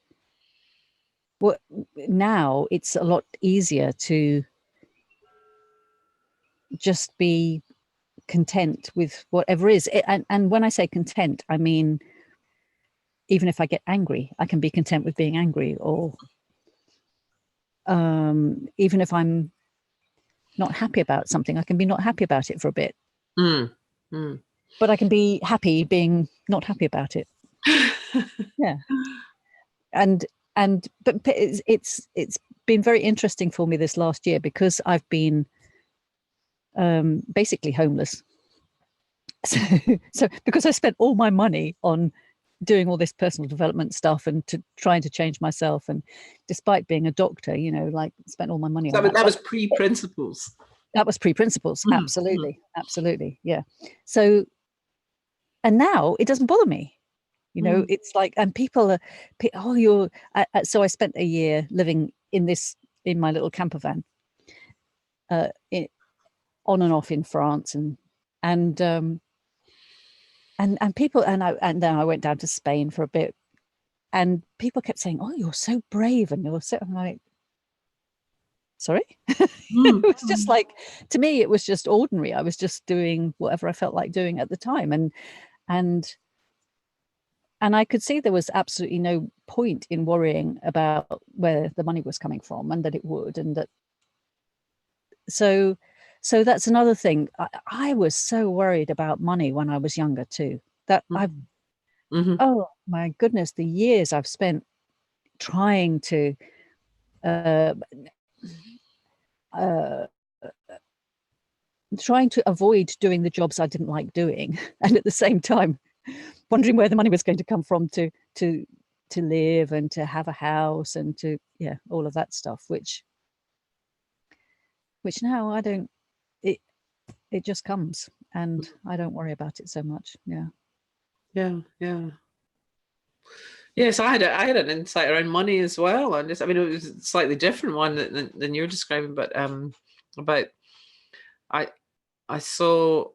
[SPEAKER 1] now it's a lot easier to just be content with whatever is. And when I say content, I mean, even if I get angry, I can be content with being angry, or even if I'm not happy about something, I can be not happy about it for a bit. But I can be happy being not happy about it. Yeah. But it's been very interesting for me this last year, because I've been basically homeless. So because I spent all my money on doing all this personal development stuff and trying to change myself, and despite being a doctor, like spent all my money on that.
[SPEAKER 2] That was pre-principles.
[SPEAKER 1] That was pre-principles. Absolutely. Yeah. So, and now it doesn't bother me. It's like, and people are, so I spent a year living in my little camper van, on and off in France, and people, and then I went down to Spain for a bit, and people kept saying, "Oh, you're so brave," and I'm like, sorry. It was just like, to me, it was just ordinary. I was just doing whatever I felt like doing at the time, and I could see there was absolutely no point in worrying about where the money was coming from, and that it would, and that. So that's another thing. I was so worried about money when I was younger too. That oh my goodness, the years I've spent trying to avoid doing the jobs I didn't like doing, and at the same time wondering where the money was going to come from to live and to have a house and to all of that stuff, which now I don't. It just comes, and I don't worry about it so much.
[SPEAKER 2] Yeah. Yes, I had an insight around money as well, and it was a slightly different one than you're describing, but about I saw.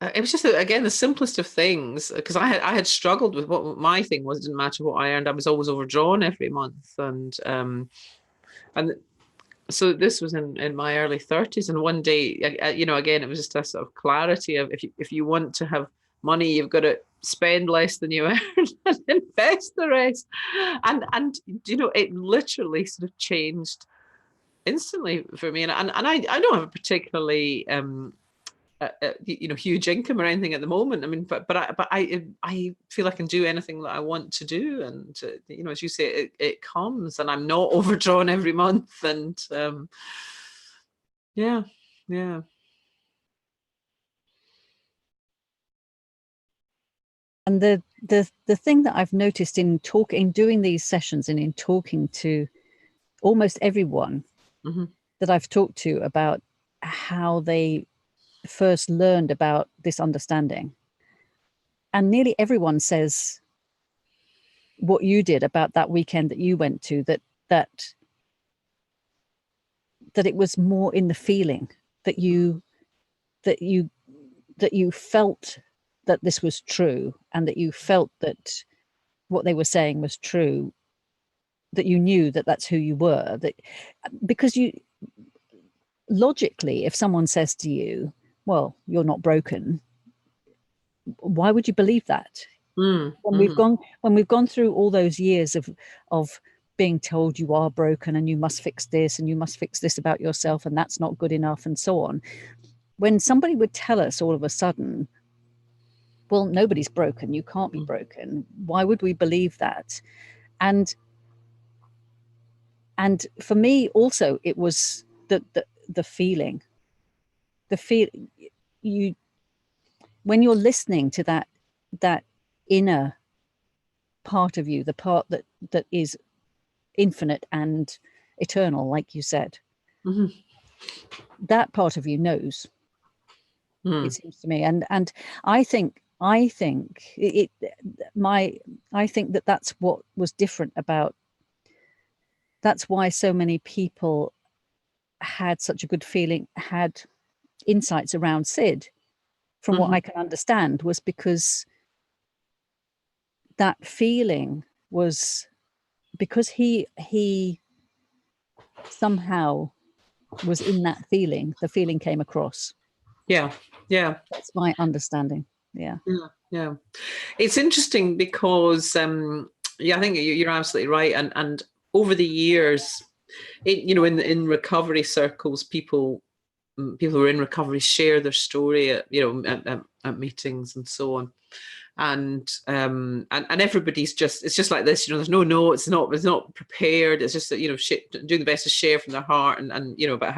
[SPEAKER 2] It was just, again, the simplest of things, because I had struggled with what my thing was. It didn't matter what I earned, I was always overdrawn every month, and so this was in my early 30s, and one day, again, it was just a sort of clarity of, if you want to have money, you've got to spend less than you earn and invest the rest, and it literally sort of changed instantly for me, and I don't have a particularly huge income or anything at the moment. But I feel I can do anything that I want to do, and as you say, it comes, and I'm not overdrawn every month, and yeah.
[SPEAKER 1] And the thing that I've noticed in doing these sessions and in talking to almost everyone that I've talked to about how they first learned about this understanding, and nearly everyone says what you did about that weekend that you went to, that it was more in the feeling, that you felt that this was true, and that you felt that what they were saying was true, that you knew that that's who you were, that because you logically, if someone says to you, well, you're not broken, why would you believe that? When we've gone through all those years of being told you are broken and you must fix this and you must fix this about yourself and that's not good enough and so on, when somebody would tell us all of a sudden, well, nobody's broken, you can't be broken, why would we believe that? And for me also, it was the feeling, you, when you're listening to that inner part of you, the part that is infinite and eternal, like you said, that part of you knows. It seems to me, and I think that's what was different about. That's why so many people had such a good feeling, had insights around Sid, from what I can understand, was because that feeling was because he somehow was in that feeling. The feeling came across.
[SPEAKER 2] Yeah.
[SPEAKER 1] That's my understanding. Yeah.
[SPEAKER 2] It's interesting because I think you're absolutely right. And over the years, in recovery circles, people who are in recovery share their story at meetings and so on. And everybody's it's just like this, there's no notes, it's not prepared. It's just that, doing the best to share from their heart and about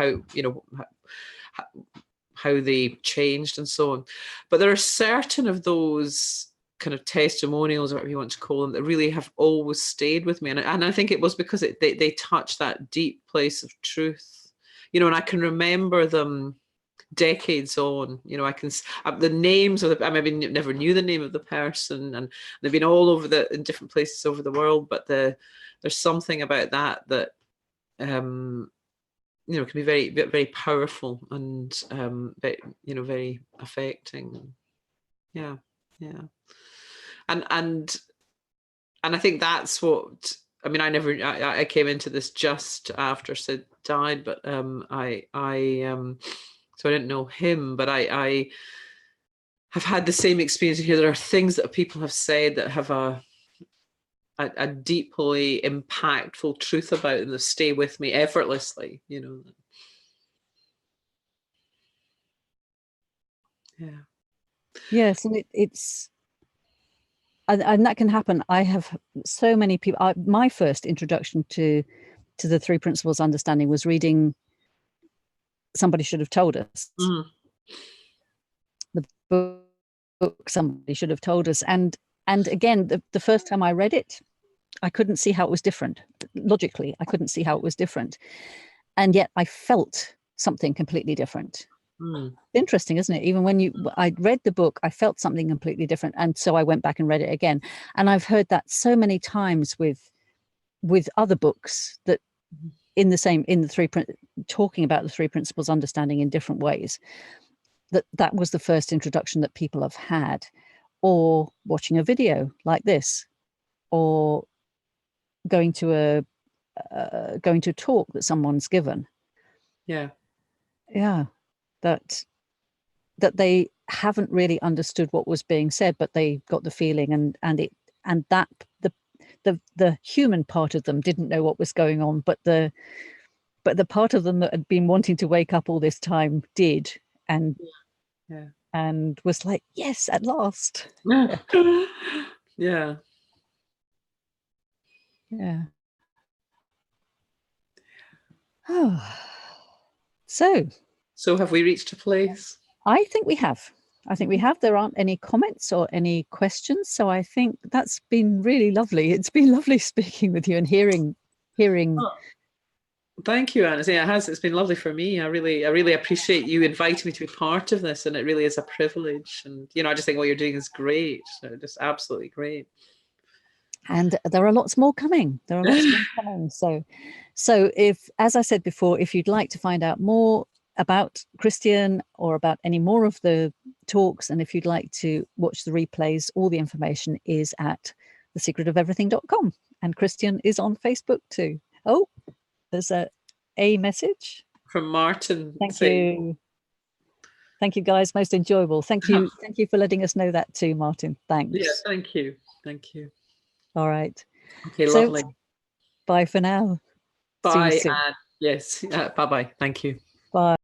[SPEAKER 2] how they changed and so on. But there are certain of those kind of testimonials, or whatever you want to call them, that really have always stayed with me. And I think it was because they touch that deep place of truth, and I can remember them decades on. I can the names of I maybe never knew the name of the person, and they've been all over in different places over the world, but there's something about that can be very, very powerful and very affecting. Yeah. And I think that's what I came into this just after Sid died, but so I didn't know him, but I have had the same experience here. There are things that people have said that have a deeply impactful truth about them that stay with me effortlessly, Yeah.
[SPEAKER 1] Yes, and it's and that can happen. I have so many people. My first introduction to the three principles understanding was reading Somebody Should Have Told Us. The book Somebody Should Have Told Us, and again, the first time I read it, I couldn't see how it was different. Logically, I couldn't see how it was different, and yet I felt something completely different. Interesting, isn't it? Even when I read the book, I felt something completely different, and so I went back and read it again. And I've heard that so many times with other books that talking about the three principles understanding in different ways. That was the first introduction that people have had, or watching a video like this, or going to a talk that someone's given. Yeah. That they haven't really understood what was being said, but they got the feeling, and that the human part of them didn't know what was going on, but the part of them that had been wanting to wake up all this time did, and was like, yes, at last.
[SPEAKER 2] Yeah.
[SPEAKER 1] Oh. So
[SPEAKER 2] have we reached a place?
[SPEAKER 1] I think we have. There aren't any comments or any questions, so I think that's been really lovely. It's been lovely speaking with you and hearing.
[SPEAKER 2] Oh, thank you, Anna. Yeah, it has. It's been lovely for me. I really appreciate you inviting me to be part of this, and it really is a privilege. And I just think what you're doing is great. Just absolutely great.
[SPEAKER 1] And there are lots more coming. So if, as I said before, if you'd like to find out more about Christian or about any more of the talks, and if you'd like to watch the replays, all the information is at thesecretofeverything.com. And Christian is on Facebook too. Oh, there's a message
[SPEAKER 2] from Martin.
[SPEAKER 1] Thank you. Thank you, guys. Most enjoyable. Thank you. Thank you for letting us know that too, Martin. Thanks.
[SPEAKER 2] Yeah, thank you. Thank you.
[SPEAKER 1] All right.
[SPEAKER 2] Okay, lovely.
[SPEAKER 1] Bye for now.
[SPEAKER 2] Bye.
[SPEAKER 1] See you soon.
[SPEAKER 2] Yes. Bye-bye. Thank you.
[SPEAKER 1] Bye.